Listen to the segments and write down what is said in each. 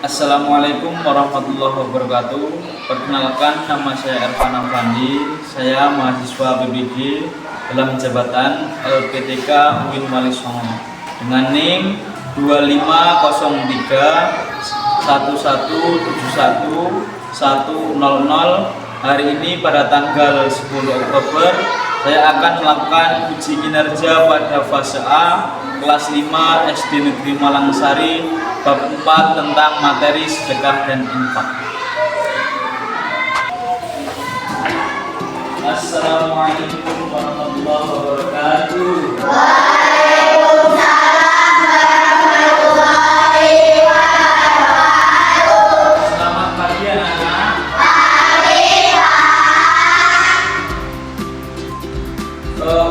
Assalamualaikum warahmatullahi wabarakatuh. Perkenalkan, nama saya Ervan Afandi. Saya mahasiswa BBG dalam jabatan LPTK UIN Wali Songo dengan NIM 2503 1171 100. Hari ini pada tanggal 10 Oktober saya akan melakukan uji kinerja pada fase A kelas 5 SD Negeri Malangsari bab 4 tentang materi sedekah dan infak. Assalamualaikum warahmatullahi wabarakatuh. Waalaikumsalam warahmatullahi wabarakatuh. Selamat pagi anak-anak. Pagi Pak.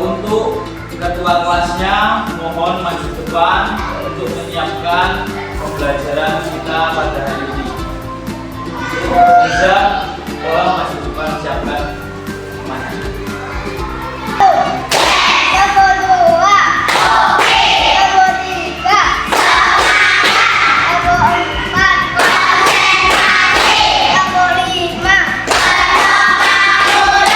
Untuk ketua kelasnya mohon maju depan untuk menyiapkan pembelajaran kita pada hari ini. Bisa tolong maju depan siapkan mana? Nomor 2. Oke. Nomor 3. Semangat. Nomor 4. Konsentrasi. Nomor 5. Mulai.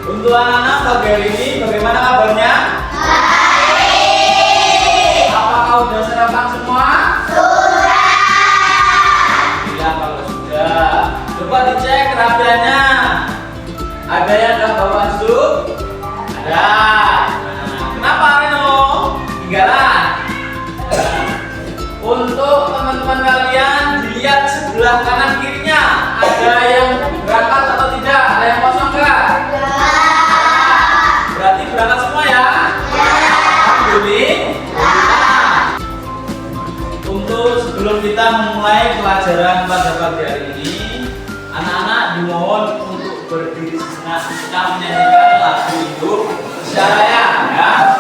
Untuk anak-anak pagi hari ini bagaimana kabarnya? Baik. Apakah sudah sarapan semua? Sudah. Iya, kalau sudah, coba dicek kerapiannya. Ada yang nggak bawa sup? Ada. Nah, kenapa Reno? Tinggalan. Nah, untuk teman-teman kalian dilihat sebelah kanan kirinya ada yang berangkat atau tidak? Ada yang kosong nggak? Berarti berangkat semua ya? Alhamdulillah. Untuk sebelum kita memulai pelajaran pada pagi hari ini, anak-anak dimohon untuk berdiri sejenak. Kita menyanyikan lagu hidup Syaraya ya.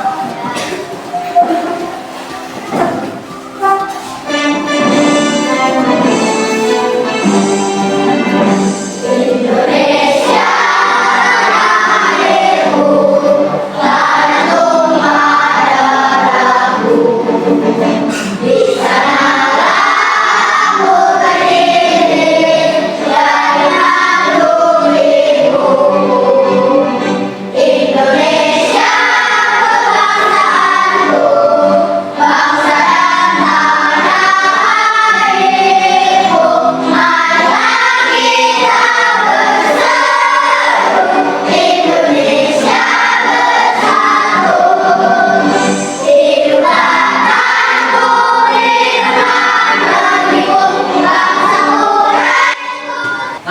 Indonesia lahirku, tanahku darahku. Di sanalah ku berdiri, dari lalu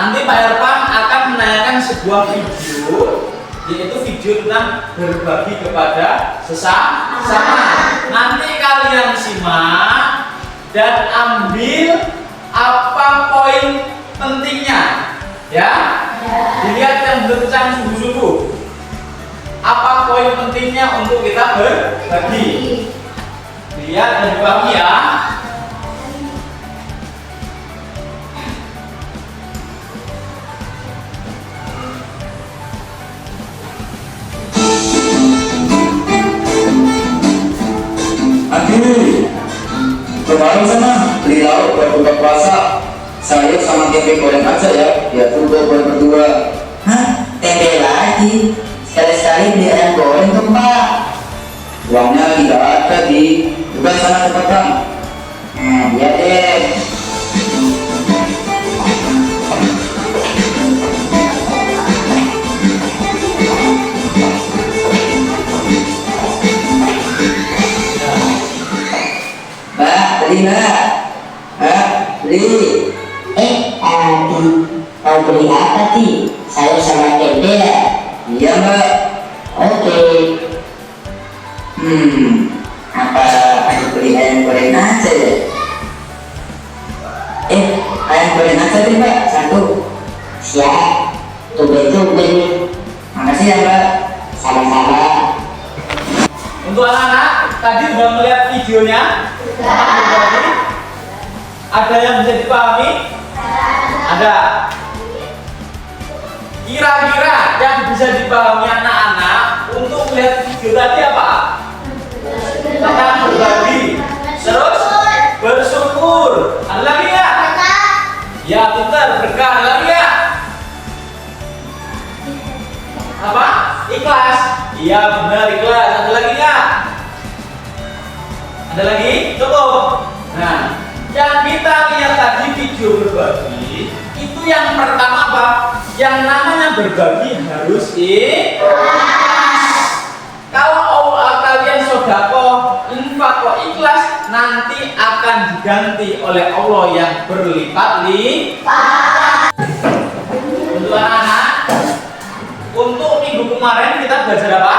Nanti Pak Ervan akan menayangkan sebuah video, yaitu video tentang berbagi kepada sesama. Nanti kalian simak dan ambil apa poin pentingnya, ya. Dilihat yang berkesan sungguh-sungguh. Apa poin pentingnya untuk kita berbagi? Lihat dan dipahami ya. Aduh, kemarin sana beli lauk buat buka puasa. Sayur sama tempe goreng aja ya, biar tuh goreng berdua. Hah? Tempe lagi? Sekali-sekali beli ayam goreng tuh Pak. Uangnya tidak ada di, bukan sana cepetan. Iya deh. Mbak, beli mbak. Mbak, beli. Mau beli apa Ti? Sayur sama tempe ya? Iya mbak. Oke. Apa aku beli ayam goreng aja ya? Ayam goreng aja deh Mbak, satu. Siap. Tunggu nih. Makasih ya Mbak. Sama-sama. Untuk anak-anak, tadi sudah melihat videonya? Ada yang bisa dipahami? Ada. Kira-kira yang bisa dipahami anak-anak untuk melihat video tadi apa? Tentang berbagi, terus bersyukur. Ada lagi ya? Ya betul, berkah. Ada lagi ya? Apa? Ikhlas. Iya benar, ikhlas. Ada lagi ya? Ada lagi? Cukup. Nah, yang kita lihat tadi video berbagi itu yang pertama apa? Yang namanya berbagi harus ikhlas. Kalau kalian sodako, infak, ikhlas, nanti akan diganti oleh Allah yang berlipat-lipat. Untuk anak-anak, untuk minggu kemarin kita belajar apa?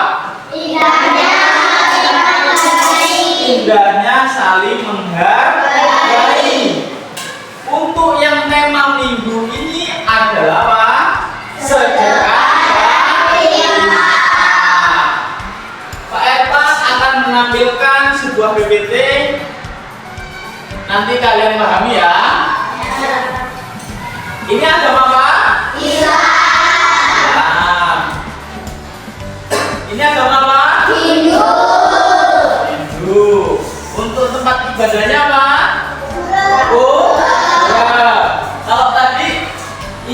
Indahnya saling menghargai. Untuk yang tema minggu ini adalah apa? Sedekah. Pak Ervan akan menampilkan sebuah PPT. Nanti kalian pahami ya. Ini agama apa? Islam. Ini agama apa? Hindu. Untuk tempat ibadahnya apa? Kalau tadi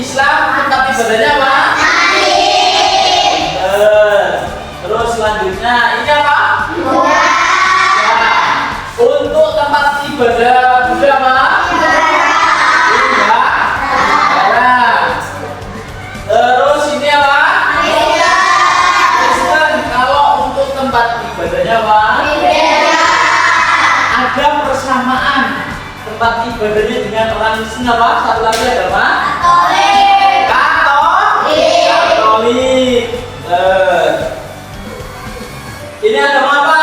Islam tempat ibadahnya apa? Terus selanjutnya ini apa? Buddha. Untuk tempat ibadah Buddha apa? Buddha. Terus ini apa? Kristen. Kalau untuk tempat ibadahnya apa? Ada persamaan tempat ibadahnya dengan orang Kristen apa? Satu lagi agama? Katolik. Ini agama apa?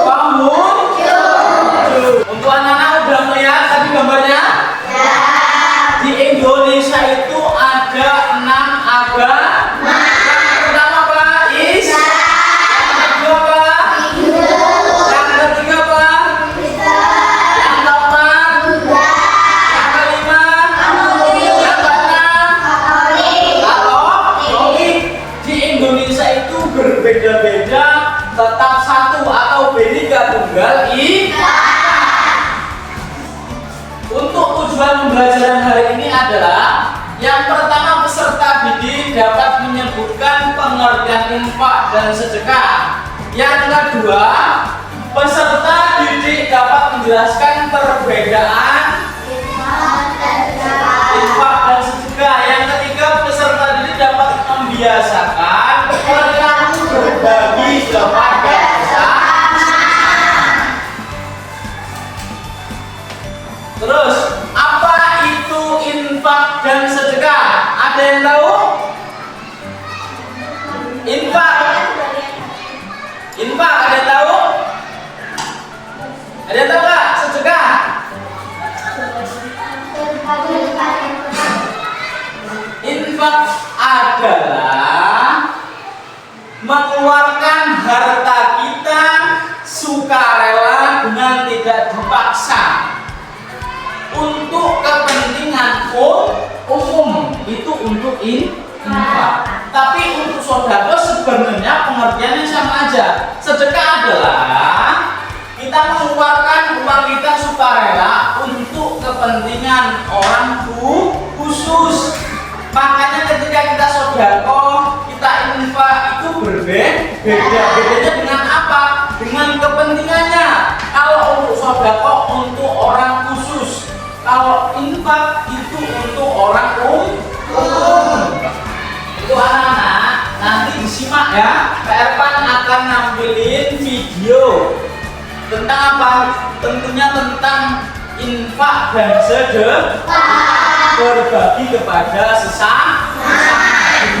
Konghucu. Untuk anak-anak udah melihat tadi gambarnya? Di Indonesia itu ada 6 agama. Yang pertama apa? Islam. Yang kedua apa? Yang ketiga apa? Yang keempat? Yang kelima? Yang keenam? Katolik. Di Indonesia itu berbeda-beda, tetap satu atau Bhinneka Tunggal Ika. Untuk tujuan pembelajaran hari ini adalah yang pertama, peserta didik dapat menyebutkan pengertian infak dan sedekah. Yang kedua, peserta didik dapat menjelaskan perbedaan infak dan sedekah. Yang ketiga, peserta didik dapat membiasakan perilaku berbagi kepada sesama. Terus, apa itu infak dan sedekah. Ada yang tahu? Infak. Infak ada yang tahu? Ada yang tahu nggak? Sedekah. Infak adalah mengeluarkan harta kita sukarela dengan tidak dipaksa untuk kepentingan umum. Itu untuk infak. Tapi untuk sodako sebenarnya pengertiannya sama aja. Sedekah adalah kita mengeluarkan uang kita sukarela untuk kepentingan orang khusus. Makanya ketika kita sodako, kita infak itu berbeda. Bedanya dengan apa? Dengan kepentingannya. Kalau untuk sodako untuk orang khusus, kalau infak itu untuk orang umum. Itu anak-anak nanti disimak ya. Pak Ervan akan nampilin video tentang apa? Tentunya tentang infak dan sedekah. Berbagi kepada sesama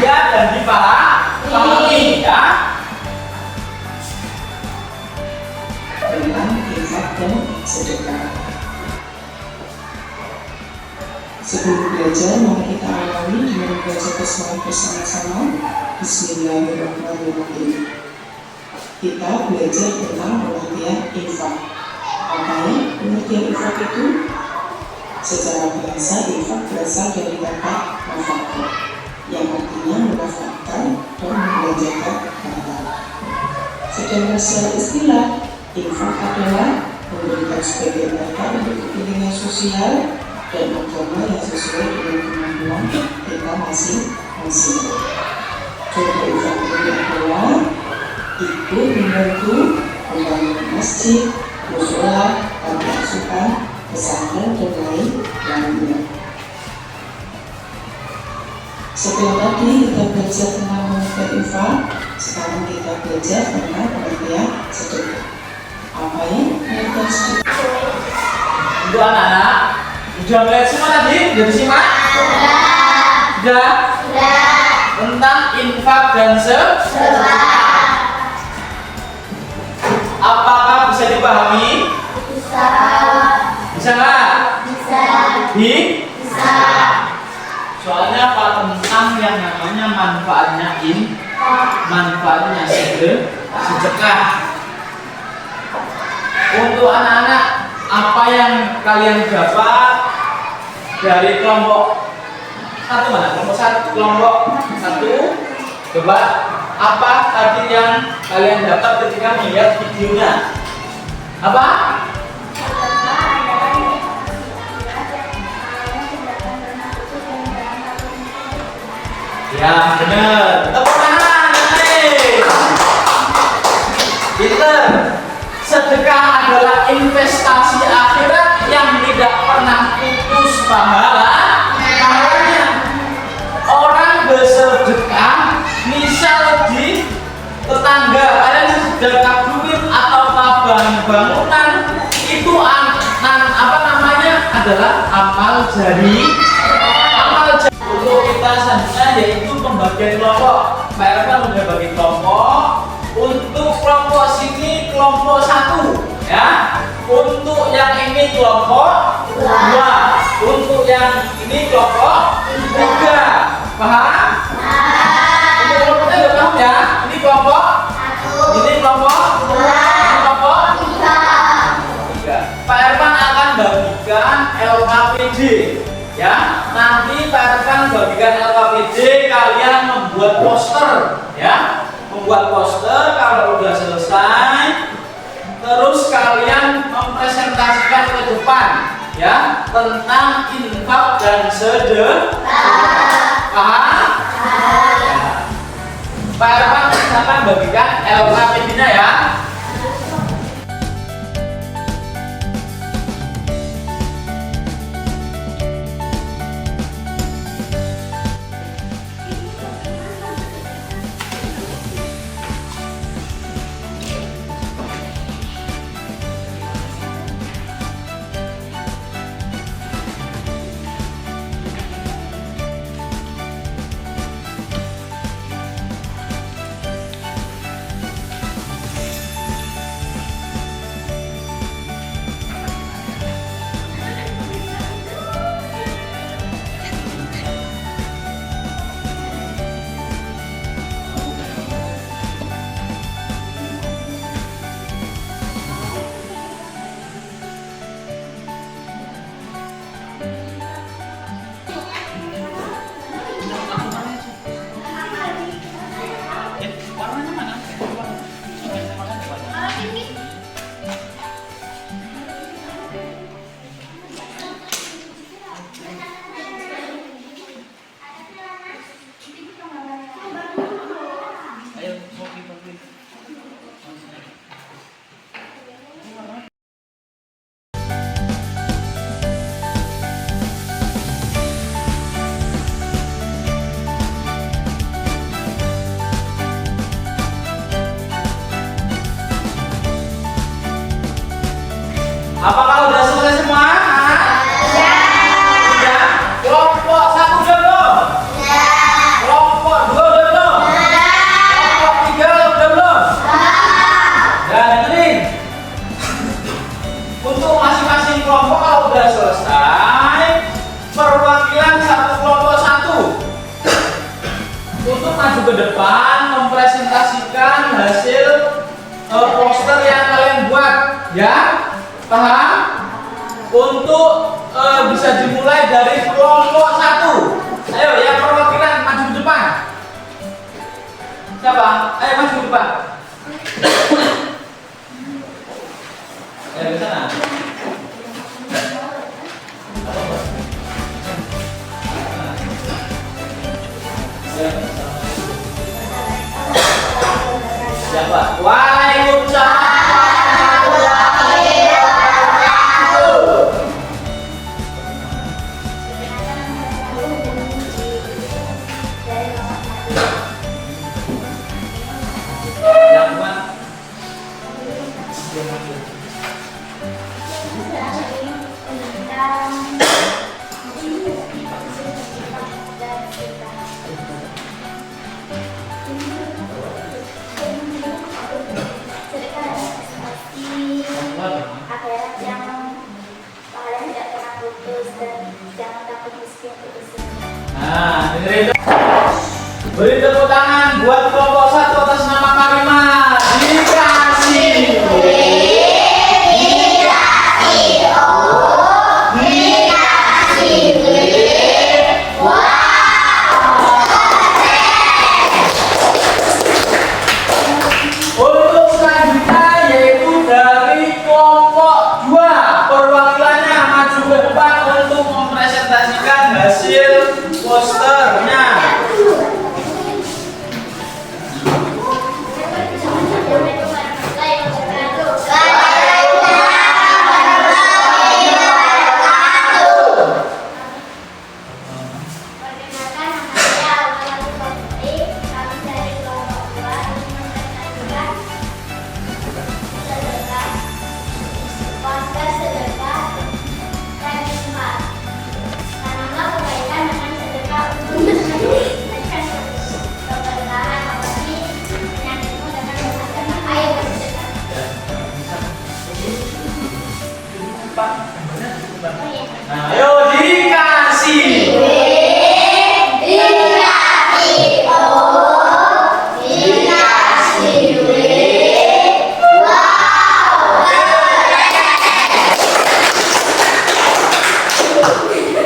dia dan dipahami ya. Tentang infak dan sedekah. Sebelum belajar, mari kita awali dengan membaca basmalah bersama-sama. Bismillahirrahmanirrahim. Kita belajar tentang pengertian infak. Apa ya pengertian infak itu? Secara bahasa, infak berasal dari kata nafkah, yang artinya menafkahkan dan membelanjakan harta. Sedangkan secara istilah, infak adalah memberikan sebagian harta untuk kepentingan sosial dan agama yang sesuai dengan kemampuan kita masing-masing. Contoh infak ini adalah ikut membantu membangun masjid, mushola, panti asuhan, pesantren dan lainnya. Setelah tadi kita belajar tentang pengertian infak, sekarang kita belajar tentang pengertian sedekah. Apa ya pengertian sedekah? Untuk anak-anak, udah melihat semua tadi? Udah disimak? Sudah? Tentang infak dan sedekah. Apakah bisa dipahami? Bisa nggak? Bisa. Soalnya apa? Tentang yang namanya manfaatnya sedekah. Untuk anak-anak, apa yang kalian dapat dari kelompok satu mana? Kelompok satu. Coba apa tadi yang kalian dapat ketika melihat videonya? Apa? Ya benar. Tepuk tangan. Pinter. Sedekah adalah investasi akhirat yang tidak pernah putus pahalanya. Orang bersedekah, misal di tetangga kalian sedekah duit atau bangunan, itu adalah amal jari. Untuk kita selanjutnya yaitu pembagian kelompok. Pak Ervan sudah bagi kelompok. Untuk kelompok sini kelompok 1 ya. Untuk yang ini kelompok 2. Untuk yang ini kelompok 3. Paham? Untuk kelompoknya udah paham ya. Ini kelompok 1. Ini kelompok 2. Ini kelompok 3. Pak Ervan akan bagikan LKPD ya. Nanti Pak Ervan bagikan LKPD, kalian membuat poster ya. Membuat poster, kalau udah selesai terus kalian mempresentasikan ke depan ya tentang infak dan sedekah. Paham? Ya. Pak Ervan akan bagikan LKPD-nya ya. Apakah udah selesai semua? Sudah. Kelompok 1 udah belum? Kelompok 2 udah belum? Kelompok 3 udah belum? Ya, dengerin. Untuk masing-masing kelompok kalau udah selesai, perwakilan satu kelompok 1 untuk maju ke depan mempresentasikan hasil poster yang kalian buat, ya, paham? Untuk bisa dimulai dari kelompok 1. Ayo, yang perwakilan maju ke depan. Siapa? Ayo maju ke depan. Ayo ke sana. Siapa? Waalaikumsalam. Yang buat. Akhirat yang pahalanya tidak pernah putus dan jangan takut miskin itu semua. Nah, dengerin. Beri tepuk tangan buat kelompok 1 atas nama Karimah. Dikasih. Untuk selanjutnya yaitu dari kelompok 2, perwakilannya maju ke depan untuk mempresentasikan hasil posternya. Nah, ayo dikasih.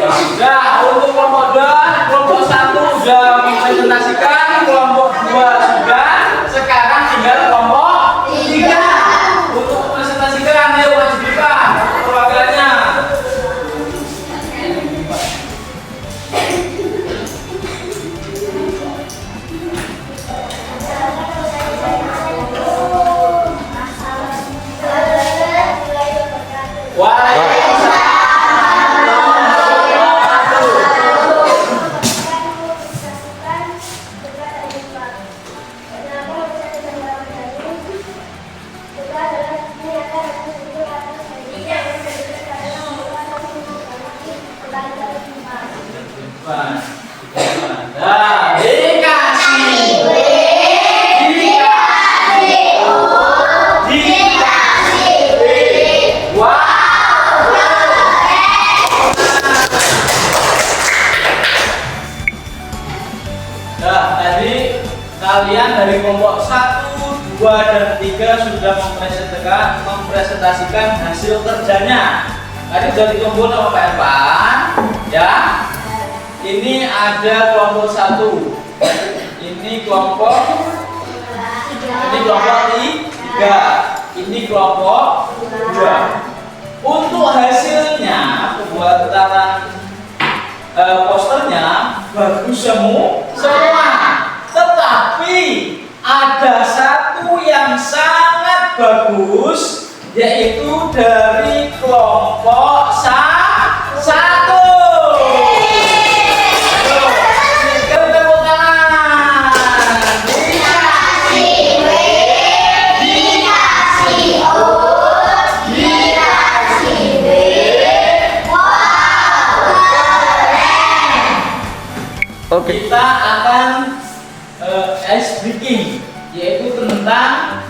Sudah, untuk kelompok 2, kelompok 1 sudah mempresentasikan, kelompok 2 sudah, sekarang tinggal kelompok 3 untuk mempresentasikan. Ayo maju depan perwakilannya. Waalaikumsalam. Nah, dikasih. Nah, tadi kalian dari kelompok 1, 2, dan 3 sudah mempresentasikan hasil kerjanya. Tadi sudah dikumpul sama Pak Irfan, ya. Ini ada kelompok 1. Ini kelompok 3. Ini kelompok 2. Untuk hasilnya pembuatan posternya bagus semua. Tetapi ada satu yang sangat bagus, yaitu dari kelompok 1. Dikasih. kita akan ice breaking, yaitu tentang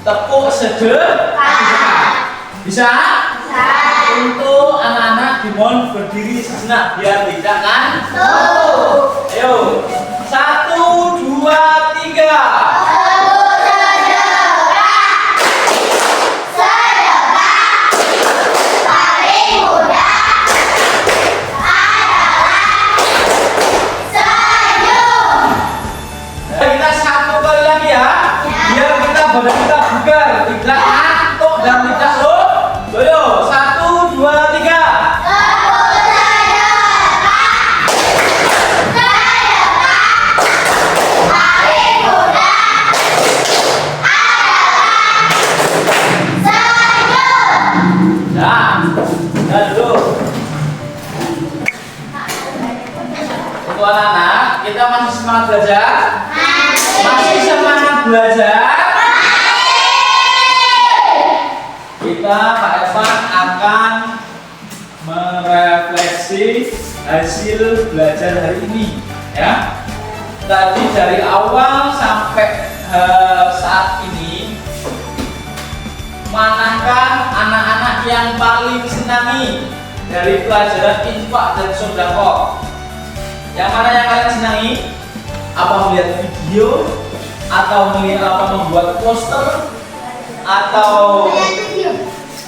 tepuk sederhana. Bisa? Untuk anak-anak dimohon berdiri sejenak biar tidak ngantuk. Ayo, 1, 2, 3. Kita satu kali lagi ya, biar kita badan kita bugar, tidak ngantuk dan tidak loyo. 1, 2, 3. Nah dulu. Untuk anak-anak, kita masih semangat belajar? Masih semangat belajar? Kita Pak Evan akan merefleksi hasil belajar hari ini ya. Tadi dari awal sampai saat ini, manakah anak-anak yang paling senangi dari pelajaran infak dan sodako? Yang mana yang kalian senangi? Apa melihat video, atau melihat apa membuat poster, atau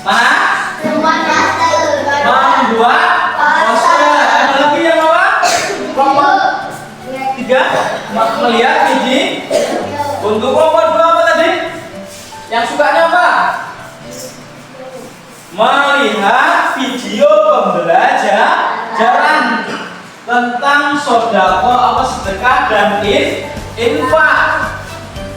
mana? Membuat poster. Ada lagi yang apa? Kelompok 3 melihat video. Untuk kelompok 2 apa tadi? Yang sukanya apa? Melihat video pembelajaran tentang sodako, apa sedekah dan infak.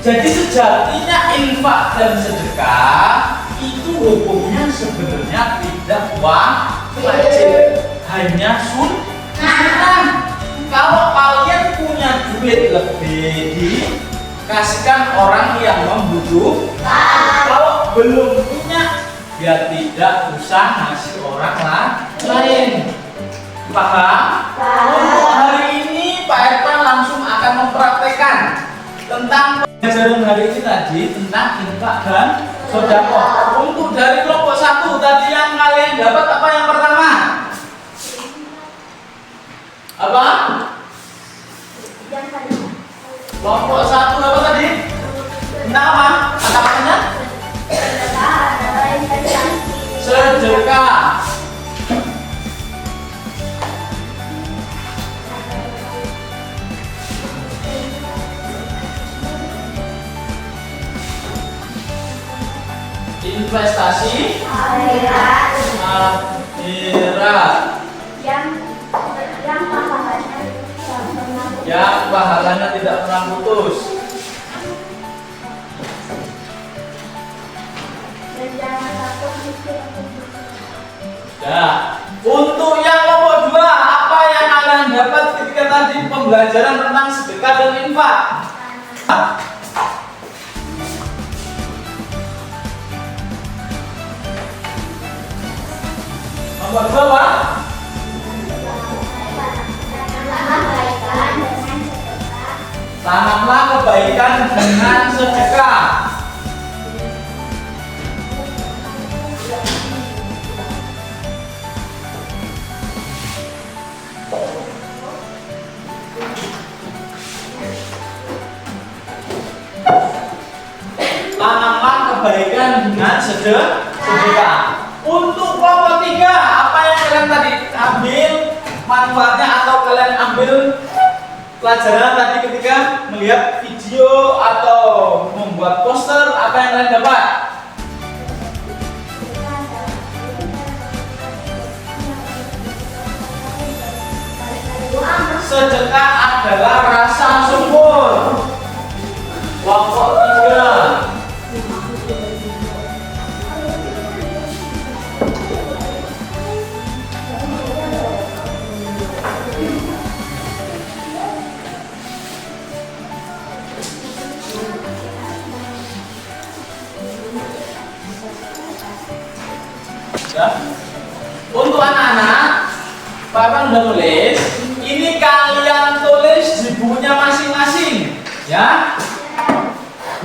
Jadi sejatinya infak dan sedekah itu hukumnya sebenarnya tidak wajib, hanya sunnah. Kalau kalian punya duit lebih, dikasihkan orang yang membutuhkan. Kalau belum punya, ya tidak usah ngasih orang lain. Paham? Untuk hari ini Pak Irfan langsung akan mempraktekkan tentang pelajaran hari ini tadi tentang infak dan sodako. Untuk dari kelompok 1 tadi yang kalian dapat apa yang pertama? Apa? Kelompok 1 apa tadi? Tentang apa? Kata-katanya? Sedekah. Investasi akhirat yang pahalanya tidak pernah putus. Ya, untuk yang nomor 2, apa yang kalian dapat ketika tadi pembelajaran tentang sedekah dan infak? Nomor 2 apa? Tanamlah kebaikan dengan sedekah. Tanamlah kebaikan dengan sedekah. Untuk kelompok 3, apa yang kalian tadi ambil manfaatnya atau kalian ambil pelajaran tadi ketika melihat video atau membuat poster, apa yang kalian dapat? Sedekah adalah rasa syukur. Kelompok 3. Ya. Untuk anak-anak, Pak Irfan udah nulis. Ini kalian tulis Ya.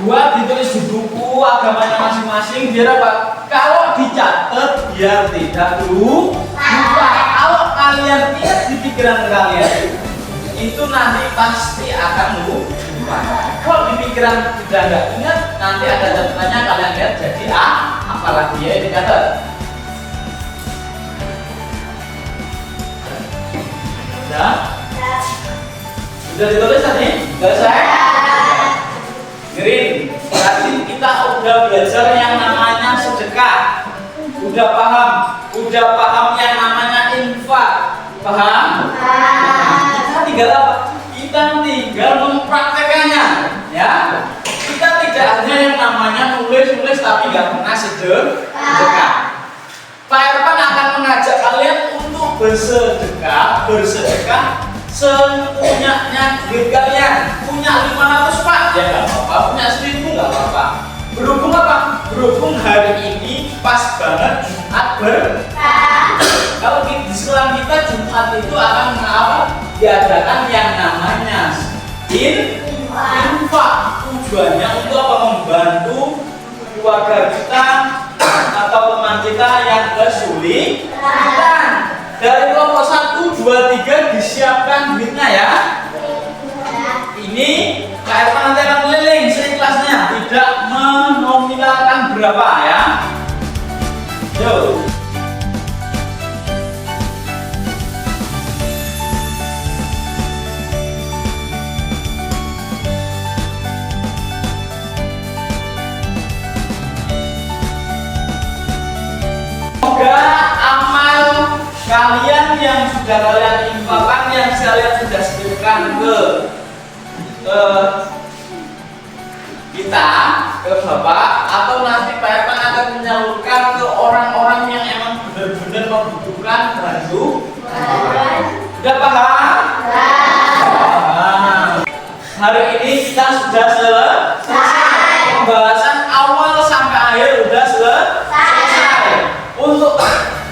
Buat ditulis di buku agamanya masing-masing biar apa? Kalau dicatat biar tidak lupa. Kalau kalian ingat di pikiran kalian itu nanti pasti akan lupa. Kalau di pikiran sudah nggak ingat, nanti ada catatannya kalian lihat jadi apalagi ya dicatat. Ya? Sudah ditulis tadi? Selesai? Green. Berarti kita udah belajar yang namanya sedekah. Udah paham yang namanya infak. Paham? Kita tinggal apa? Kita tinggal mempraktekannya, ya. Kita tidak hanya yang namanya nulis tapi nggak pernah sedekah. Pak Irfan akan mengajak kalian untuk bersedekah sepunyanya duit kalian. Punya 500 Pak, ya nggak apa-apa. Punya 1000 nggak apa-apa. Berhubung apa? Berhubung hari ini pas banget Jumat berkah. Kalau di Islam kita Jumat itu akan diadakan yang namanya infak. Tujuannya untuk apa? Membantu keluarga kita atau teman kita yang kesulitan. Dari kelompok 1, 2, 3 disiapkan duitnya ya. Ini Kak Irfan nanti akan keliling seikhlasnya, tidak menominalkan berapa ya. Yo. Semoga amal kalian yang sudah kalian infakkan, yang kalian sudah sedekahkan ke kita, ke Bapak, atau nanti Pak Irfan akan menyalurkan ke orang-orang yang emang benar-benar membutuhkan bantuan. Sudah paham? Paham. Hari ini kita sudah selesai pembahasan awal sampai akhir sudah selesai. Untuk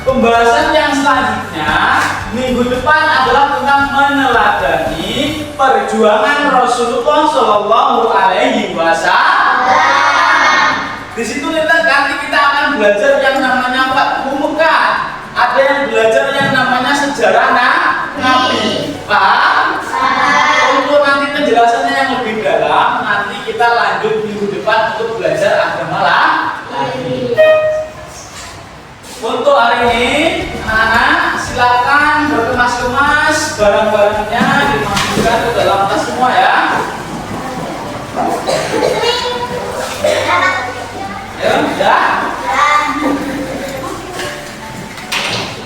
pembahasan yang selanjutnya minggu depan adalah tentang meneladani perjuangan Rasulullah Shallallahu Alaihi Wasallam. Di situ nanti kita akan belajar yang namanya Fathu Mekah. Ada yang belajar yang namanya sejarah Nabi. Paham? Untuk nanti penjelasannya yang lebih dalam, nanti kita lanjut minggu depan untuk belajar agama lagi. Untuk hari ini, anak-anak silakan berkemas-kemas barang-barangnya dimasukkan ke dalam tas semua ya. Ya, sudah.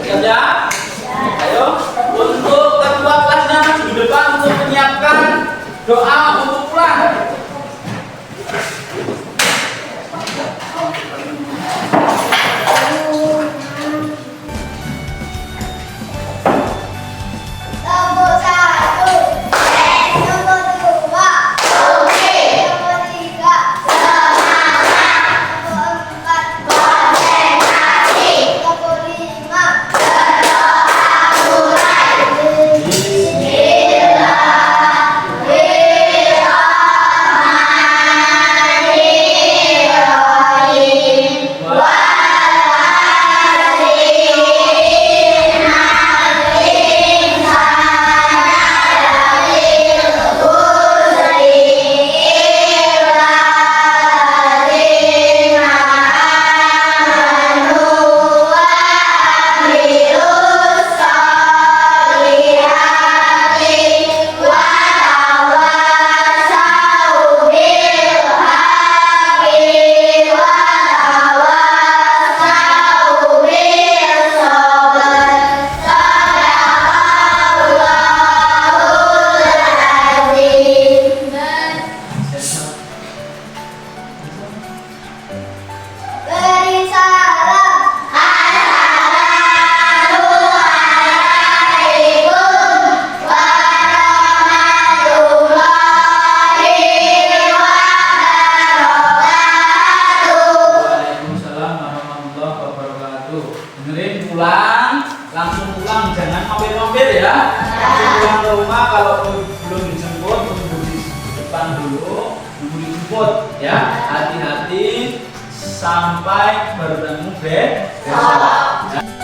Siap ya? Ayo, untuk ketua kelasnya minggu depan untuk menyiapkan doa untuk pulang. pulang dulu, nunggu dijemput ya. Hati-hati sampai bertemu besok. Ya.